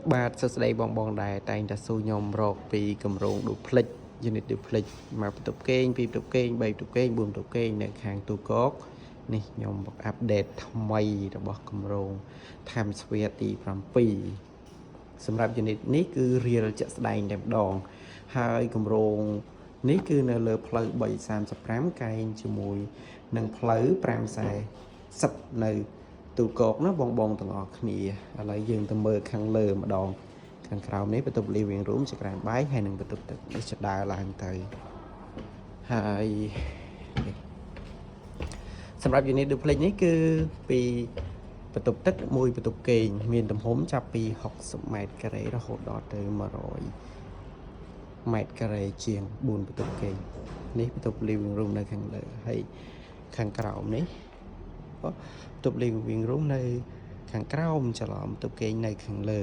បាទសួស្តីបងបងដែរតែងតែសួរខ្ញុំរកពីគម្រោង duplex unit duplex មកបន្ទប់គេងពីរបន្ទប់គេង3បន្ទប់គេង4បន្ទប់គេងនៅខាងទូកកនេះខ្ញុំអាប់ដេតថ្មីរបស់គម្រោង Times Square ទី7សម្រាប់ unit នេះគឺ real ជាក់ស្ដែងតែម្ដងហើយគម្រោងនេះគឺនៅលើផ្លូវ335កែងជាមួយនឹងផ្លូវ540នៅទូកកណាបងបងទាំងអស់គ្នាឥឡូវយើងទៅមើលខាងលើម្ដងខាងក្រោមនេះបន្ទប់ living room ចក្រានបាយហើយនឹងបន្ទប់ទឹកនេះចដើរឡើងទៅហើយសម្រាប់ unit duplex នេះគឺពីបន្ទប់ទឹកមួយបន្ទប់គេងមានទំហំចាប់ពី60ម៉ែត្រការ៉េរហូតដល់ទៅ100ម៉ែត្រការ៉េជាង4បន្ទប់គេងនេះបន្ទប់ living room នៅខាងលើហើយខាងក្រោមនេះបន្ទប់ living room នៅខាងក្រោមច្រឡំបន្ទប់គេងនៅខាងលើ